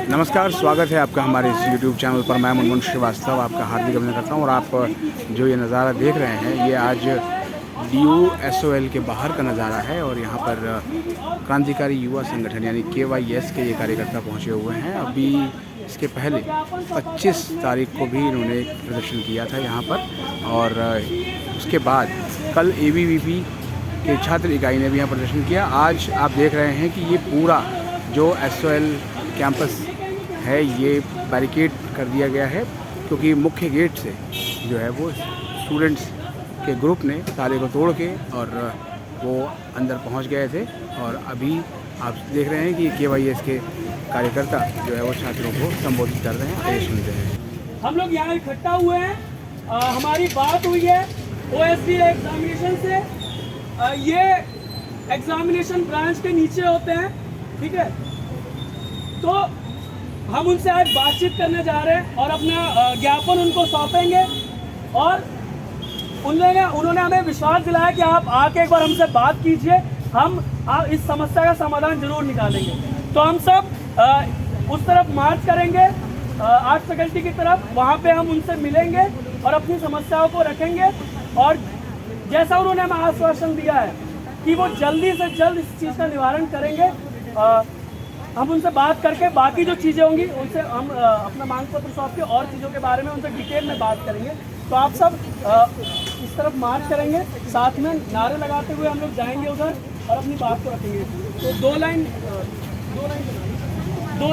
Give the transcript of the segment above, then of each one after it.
नमस्कार, स्वागत है आपका हमारे इस यूट्यूब चैनल पर। मैं मुनमुन श्रीवास्तव आपका हार्दिक अभिनंदन करता हूं। और आप जो ये नज़ारा देख रहे हैं ये आज DUSOL के बाहर का नज़ारा है। और यहाँ पर क्रांतिकारी युवा संगठन यानी KYS के ये कार्यकर्ता पहुँचे हुए हैं। अभी इसके पहले 25 तारीख को भी इन्होंने प्रदर्शन किया था यहाँ पर। और उसके बाद कल ABVP के छात्र इकाई ने भी यहाँ प्रदर्शन किया। आज आप देख रहे हैं कि ये पूरा जो SOL कैंपस है ये बैरिकेड कर दिया गया है, क्योंकि मुख्य गेट से जो है वो स्टूडेंट्स के ग्रुप ने ताले को तोड़ के और वो अंदर पहुंच गए थे। और अभी आप देख रहे हैं कि KYS के कार्यकर्ता जो है वो छात्रों को संबोधित कर रहे हैं। आइए सुनते हैं। हम लोग यहाँ इकट्ठा हुए हैं, हमारी बात हुई है OSD एग्जामिनेशन से। ये एग्जामिनेशन ब्रांच के नीचे होते हैं, ठीक है। तो हम उनसे आज बातचीत करने जा रहे हैं और अपना ज्ञापन उनको सौंपेंगे। और उन्होंने हमें विश्वास दिलाया कि आप आके एक बार हमसे बात कीजिए, हम इस समस्या का समाधान जरूर निकालेंगे। तो हम सब उस तरफ मार्च करेंगे, आर्ट फैकल्टी की तरफ। वहाँ पे हम उनसे मिलेंगे और अपनी समस्याओं को रखेंगे। और जैसा उन्होंने हमें आश्वासन दिया है कि वो जल्दी से जल्द इस चीज़ का निवारण करेंगे, हम उनसे बात करके बाकी जो चीज़ें होंगी उनसे हम अपना मांग पत्र सौंप के और चीज़ों के बारे में उनसे डिटेल में बात करेंगे। तो आप सब इस तरफ मार्च करेंगे, साथ में नारे लगाते हुए हम लोग जाएंगे उधर और अपनी बात को रखेंगे। तो दो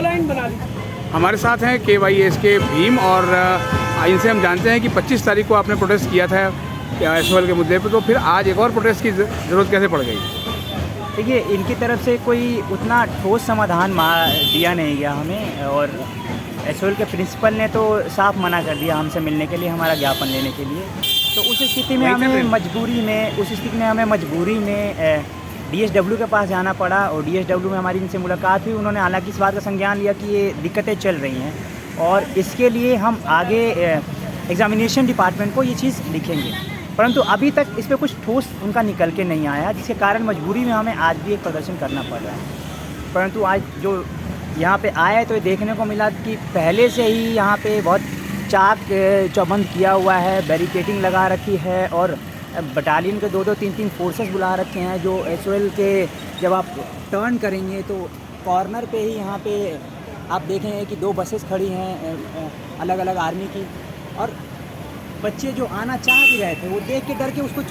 लाइन बना दी। हमारे साथ हैं KYS के भीम, और इनसे हम जानते हैं कि 25 तारीख को आपने प्रोटेस्ट किया था SOL के मुद्दे पर, तो फिर आज एक और प्रोटेस्ट की ज़रूरत कैसे पड़ गई? देखिए, इनकी तरफ से कोई उतना ठोस समाधान दिया नहीं गया हमें। और SOL के प्रिंसिपल ने तो साफ मना कर दिया हमसे मिलने के लिए, हमारा ज्ञापन लेने के लिए। तो उस स्थिति में हमें मजबूरी में DSW के पास जाना पड़ा। और DSW में हमारी इनसे मुलाकात हुई। उन्होंने हालांकि इस बात का संज्ञान लिया कि ये दिक्कतें चल रही हैं और इसके लिए हम आगे एग्ज़ामिनेशन डिपार्टमेंट को ये चीज़ लिखेंगे। परंतु अभी तक इस पर कुछ ठोस उनका निकल के नहीं आया, जिसके कारण मजबूरी में हमें आज भी एक प्रदर्शन करना पड़ रहा है। परंतु आज जो यहाँ पे आया है तो ये देखने को मिला कि पहले से ही यहाँ पे बहुत चाक चौबंद किया हुआ है, बैरिकेडिंग लगा रखी है और बटालियन के 2-2, 3-3 फोर्सेस बुला रखे हैं। जो SOL के जब आप टर्न करेंगे तो कॉर्नर पे ही यहाँ पे आप देखेंगे कि 2 बसेस खड़ी हैं अलग अलग आर्मी की। और बच्चे जो आना चाह भी रहे थे वो देख के डर के उसको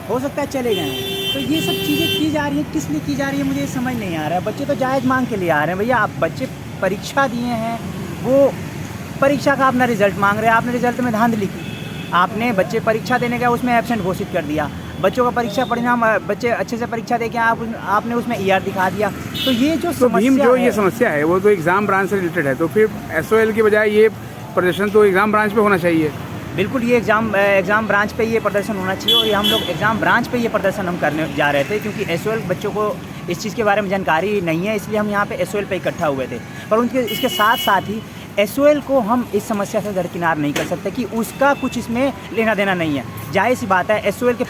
हो सकता है चले गए हैं। तो ये सब चीज़ें की जा रही हैं, किस लिए की जा रही है मुझे समझ नहीं आ रहा है। बच्चे तो जायज़ मांग के लिए आ रहे हैं। भैया, आप बच्चे परीक्षा दिए हैं, वो परीक्षा का अपना रिज़ल्ट मांग रहे हैं। आपने रिज़ल्ट में धांधली की, आपने बच्चे परीक्षा देने गए उसमें एब्सेंट घोषित कर दिया। बच्चों का परीक्षा परिणाम, बच्चे अच्छे से परीक्षा दे के आपने उसमें ER दिखा दिया। तो ये जो ये समस्या है वो तो एग्ज़ाम ब्रांच से रिलेटेड है। तो फिर SOL की बजाय ये प्रदर्शन तो एग्ज़ाम ब्रांच पे होना चाहिए। बिल्कुल, ये एग्ज़ाम ब्रांच पे ये प्रदर्शन होना चाहिए। और ये हम लोग एग्ज़ाम ब्रांच पे ये प्रदर्शन हम करने जा रहे थे, क्योंकि SOL बच्चों को इस चीज़ के बारे में जानकारी नहीं है, इसलिए हम यहाँ पे SOL पे इकट्ठा हुए थे। पर इसके साथ साथ ही SOL को हम इस समस्या से दरकिनार नहीं कर सकते कि उसका कुछ इसमें लेना देना नहीं है। जाहिर सी बात है, SOL के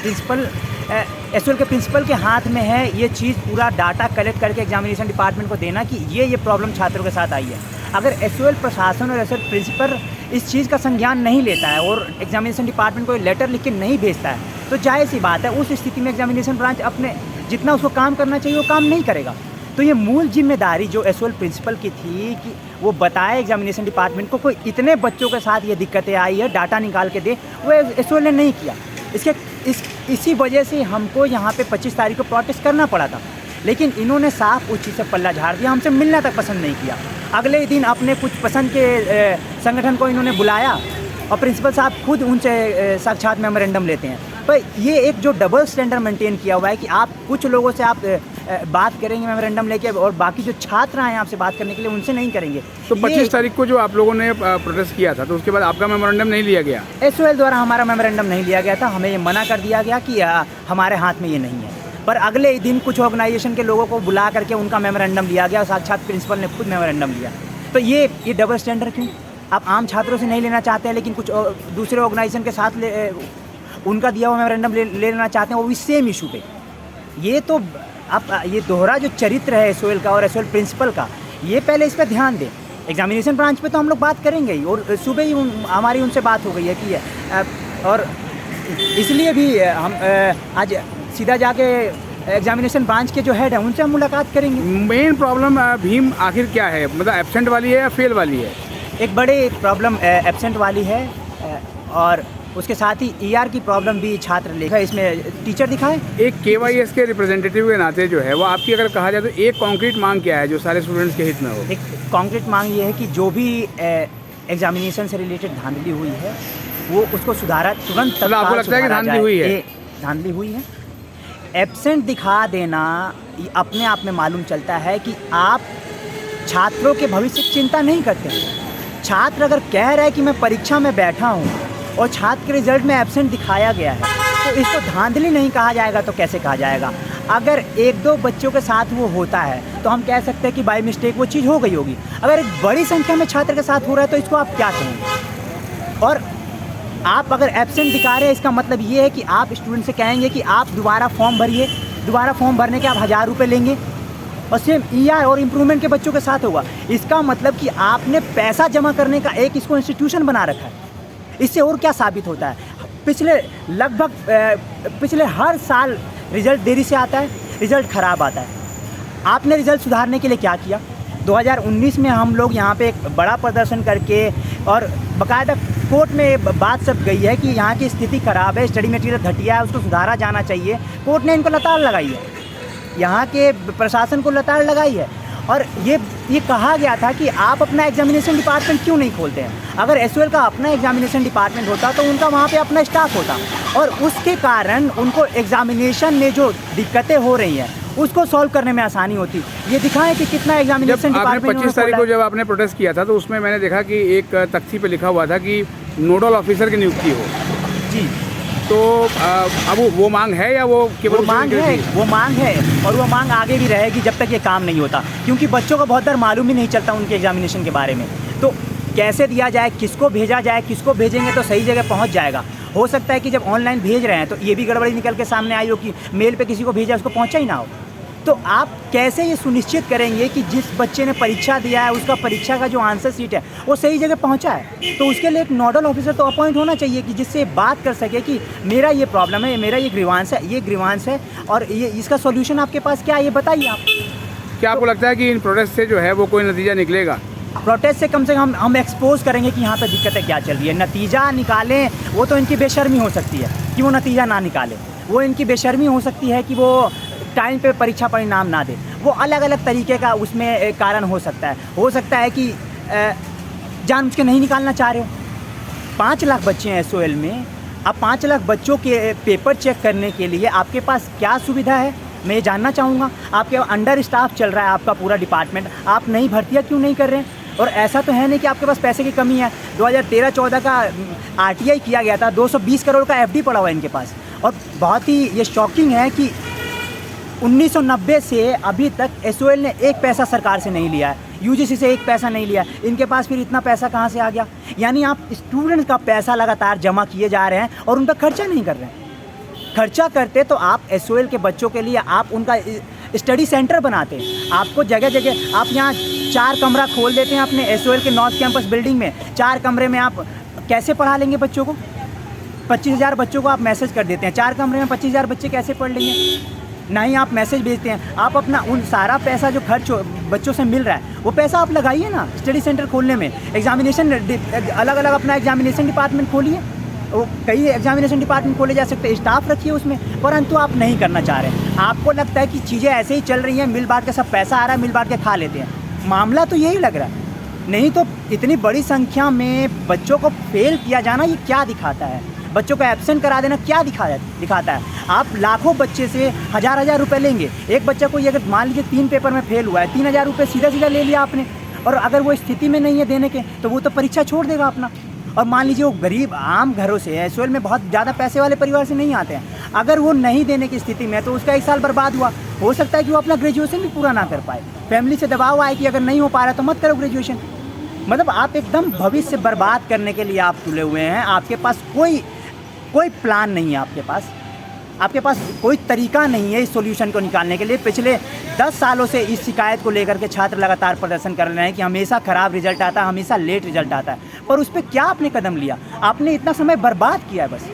प्रिंसिपल के हाथ में है ये चीज़, पूरा डाटा कलेक्ट करके एग्जामिनेशन डिपार्टमेंट को देना कि ये प्रॉब्लम छात्रों के साथ आई है। अगर SOL प्रशासन और SOL प्रिंसिपल इस चीज़ का संज्ञान नहीं लेता है और एग्जामिनेशन डिपार्टमेंट को लेटर लिख के नहीं भेजता है, तो जाहिर सी बात है उस स्थिति में एग्जामिनेशन ब्रांच अपने जितना उसको काम करना चाहिए वो काम नहीं करेगा। तो ये मूल जिम्मेदारी जो SOL प्रिंसिपल की थी कि वो बताए एग्जामिनेशन डिपार्टमेंट को कोई इतने बच्चों के साथ ये दिक्कतें आई है, डाटा निकाल के दे, वो SOL ने नहीं किया। इसी वजह से हमको यहाँ पे 25 तारीख को प्रोटेस्ट करना पड़ा था। लेकिन इन्होंने साफ उस चीज़ से पल्ला झाड़ दिया, हमसे मिलना तक पसंद नहीं किया। अगले दिन अपने कुछ पसंद के संगठन को इन्होंने बुलाया और प्रिंसिपल साहब खुद उनसे साक्षात मेमोरेंडम लेते हैं। तो ये एक जो डबल स्टैंडर्ड मेंटेन किया हुआ है कि आप कुछ लोगों से आप बात करेंगे मेमोरेंडम लेके और बाकी जो छात्र आए आपसे बात करने के लिए उनसे नहीं करेंगे। तो 25 तारीख को जो आप लोगों ने प्रोटेस्ट किया था तो उसके बाद आपका मेमोरेंडम नहीं लिया गया? SOL द्वारा हमारा मेमोरेंडम नहीं लिया गया था, हमें ये मना कर दिया गया कि हमारे हाथ में ये नहीं है। पर अगले दिन कुछ ऑर्गेनाइजेशन के लोगों को बुला करके उनका मेमोरेंडम लिया गया और साक्षात प्रिंसिपल ने खुद मेमोरेंडम लिया। तो ये डबल स्टैंडर्ड क्यों? आप आम छात्रों से नहीं लेना चाहते हैं, लेकिन कुछ दूसरे ऑर्गेनाइजेशन के साथ उनका दिया हुआ मेमोरेंडम ले लेना चाहते हैं, वो भी सेम इशू पे। ये तो आप ये दोहरा जो चरित्र है SOL का और SOL प्रिंसिपल का, ये पहले इस पर ध्यान दें। एग्जामिनेशन ब्रांच पे तो हम लोग बात करेंगे ही, और सुबह ही हमारी उनसे बात हो गई है कि और इसलिए भी हम आज सीधा जाके एग्जामिनेशन ब्रांच के जो हेड हैं उनसे हम मुलाकात करेंगे। मेन प्रॉब्लम भीम आखिर क्या है, मतलब एब्सेंट वाली है या फेल वाली है? एक बड़ी प्रॉब्लम एब्सेंट वाली है, और उसके साथ ही ER की प्रॉब्लम भी छात्र लेखा इसमें टीचर दिखाए। एक KYS के रिप्रेजेंटेटिव के नाते जो है वो आपकी अगर कहा जाए तो एक कॉन्क्रीट मांग क्या है जो सारे स्टूडेंट्स के हित में हो? एक कॉन्क्रीट मांग ये है कि जो भी एग्जामिनेशन से रिलेटेड धांधली हुई है वो उसको सुधारा तुरंत। मतलब आपको लगता है कि धांधली हुई है? धांधली हुई है। एब्सेंट दिखा देना अपने आप में मालूम चलता है कि आप छात्रों के भविष्य की चिंता नहीं करते। छात्र अगर कह रहा है कि मैं परीक्षा में बैठा हूँ और छात्र के रिजल्ट में एब्सेंट दिखाया गया है तो इसको धांधली नहीं कहा जाएगा तो कैसे कहा जाएगा? अगर एक दो बच्चों के साथ वो होता है तो हम कह सकते हैं कि बाय मिस्टेक वो चीज़ हो गई होगी। अगर एक बड़ी संख्या में छात्र के साथ हो रहा है तो इसको आप क्या कहेंगे? और आप अगर एब्सेंट दिखा रहे हैं इसका मतलब ये है कि आप स्टूडेंट से कहेंगे कि आप दोबारा फॉर्म भरिए, दोबारा फॉर्म भरने के आप 1000 रुपये लेंगे, और सेम ER और इम्प्रूवमेंट के बच्चों के साथ होगा। इसका मतलब कि आपने पैसा जमा करने का एक इसको इंस्टीट्यूशन बना रखा है। इससे और क्या साबित होता है? पिछले हर साल रिज़ल्ट देरी से आता है, रिज़ल्ट ख़राब आता है। आपने रिज़ल्ट सुधारने के लिए क्या किया? 2019 में हम लोग यहाँ पे एक बड़ा प्रदर्शन करके और बाकायदा कोर्ट में बात सब गई है कि यहाँ की स्थिति ख़राब है, स्टडी मटेरियल घटिया है, उसको सुधारा जाना चाहिए। कोर्ट ने इनको लताड़ लगाई है, यहाँ के प्रशासन को लताड़ लगाई है, और ये कहा गया था कि आप अपना एग्जामिनेशन डिपार्टमेंट क्यों नहीं खोलते हैं। अगर SOL का अपना एग्जामिनेशन डिपार्टमेंट होता तो उनका वहाँ पे अपना स्टाफ होता, और उसके कारण उनको एग्जामिनेशन में जो दिक्कतें हो रही हैं उसको सॉल्व करने में आसानी होती। ये दिखाएं कि कितना एग्जामिनेशन डिपार्टमेंट 25 तारीख को जब आपने प्रोटेस्ट किया था तो उसमें मैंने देखा कि एक तख्ती पे लिखा हुआ था कि नोडल ऑफिसर की नियुक्ति हो। जी, तो अब वो मांग है या वो केवल वो मांग है? वो मांग है, और वो मांग आगे भी रहेगी जब तक ये काम नहीं होता, क्योंकि बच्चों को बहुत देर मालूम ही नहीं चलता उनके एग्जामिनेशन के बारे में। तो कैसे दिया जाए, किसको भेजा जाए, किसको भेजेंगे तो सही जगह पहुंच जाएगा। हो सकता है कि जब ऑनलाइन भेज रहे हैं तो ये भी गड़बड़ी निकल के सामने आई हो कि मेल पे किसी को भेजा उसको पहुंचा ही ना हो। तो आप कैसे ये सुनिश्चित करेंगे कि जिस बच्चे ने परीक्षा दिया है उसका परीक्षा का जो आंसर शीट है वो सही जगह पहुंचा है? तो उसके लिए एक नोडल ऑफिसर तो अपॉइंट होना चाहिए कि जिससे बात कर सके कि मेरा ये प्रॉब्लम है, मेरा ये ग्रीवांस है और ये इसका सॉल्यूशन आपके पास क्या है, ये बताइए आप। क्या आपको लगता है कि इन प्रोटेस्ट से जो है वो कोई नतीजा निकलेगा? प्रोटेस्ट से कम हम एक्सपोज करेंगे कि यहाँ पे दिक्कतें क्या चल रही है। नतीजा निकालें वो तो इनकी बेशर्मी हो सकती है कि वो नतीजा ना निकाले, वो इनकी बेशर्मी हो सकती है कि वो टाइम पे परीक्षा परिणाम ना दे। वो अलग अलग तरीके का उसमें कारण हो सकता है कि जानबूझ के नहीं निकालना चाह रहे हो। 5 लाख बच्चे हैं SOL में, अब 5 लाख बच्चों के पेपर चेक करने के लिए आपके पास क्या सुविधा है मैं ये जानना चाहूँगा। आपके अंडर स्टाफ चल रहा है आपका पूरा डिपार्टमेंट, आप नई भर्तियाँ क्यों नहीं कर रहे हैं? और ऐसा तो है नहीं कि आपके पास पैसे की कमी है। 2013-14 का RTI किया गया था, 220 करोड़ का FD पड़ा हुआ है इनके पास। और बहुत ही ये शॉकिंग है कि 1990 से अभी तक SOL ने एक पैसा सरकार से नहीं लिया है, UGC से एक पैसा नहीं लिया। इनके पास फिर इतना पैसा कहाँ से आ गया? यानी आप स्टूडेंट का पैसा लगातार जमा किए जा रहे हैं और उन पर खर्चा नहीं कर रहे हैं। खर्चा करते तो आप SOL के बच्चों के लिए आप उनका स्टडी सेंटर बनाते हैं। आपको जगह जगह आप यहाँ 4 कमरा खोल देते हैं अपने SOL के नॉर्थ कैंपस बिल्डिंग में। 4 कमरे में आप कैसे पढ़ा लेंगे बच्चों को? 25,000 बच्चों को आप मैसेज कर देते हैं, 4 कमरे में 25,000 बच्चे कैसे पढ़ लेंगे? ना ही आप मैसेज भेजते हैं। आप अपना उन सारा पैसा जो खर्च बच्चों से मिल रहा है वो पैसा आप लगाइए ना स्टडी सेंटर खोलने में। एग्जामिनेशन अलग अलग अपना एग्जामिनेशन डिपार्टमेंट खोलिए, वो कई एग्जामिनेशन डिपार्टमेंट खोले जा सकते हैं, स्टाफ रखिए उसमें, परंतु आप नहीं करना चाह रहे। आपको लगता है कि चीज़ें ऐसे ही चल रही हैं, मिल बांट के सब पैसा आ रहा है, मिल बांट के खा लेते हैं। मामला तो यही लग रहा है। नहीं तो इतनी बड़ी संख्या में बच्चों को फेल किया जाना ये क्या दिखाता है? बच्चों को एब्सेंट करा देना क्या दिखाता है? आप लाखों बच्चे से 1000 रुपये लेंगे। एक बच्चा को अगर मान लीजिए 3 पेपर में फेल हुआ है, 3000 रुपये सीधा ले लिया आपने, और अगर वो स्थिति में नहीं है देने के तो वो तो परीक्षा छोड़ देगा अपना। और मान लीजिए वो गरीब आम घरों से है, SOL में बहुत ज़्यादा पैसे वाले परिवार से नहीं आते हैं, अगर वो नहीं देने की स्थिति में है तो उसका 1 साल बर्बाद हुआ। हो सकता है कि वो अपना ग्रेजुएशन भी पूरा ना कर पाए। फैमिली से दबाव आए कि अगर नहीं हो पा रहा तो मत करो ग्रेजुएशन। मतलब आप एकदम भविष्य बर्बाद करने के लिए आप तुले हुए हैं। आपके पास कोई प्लान नहीं है आपके पास। आपके पास कोई तरीका नहीं है इस सॉल्यूशन को निकालने के लिए। पिछले 10 सालों से इस शिकायत को लेकर के छात्र लगातार प्रदर्शन कर रहे हैं कि हमेशा ख़राब रिजल्ट आता है, हमेशा लेट रिजल्ट आता है, पर उस पर क्या आपने कदम लिया? आपने इतना समय बर्बाद किया है बस।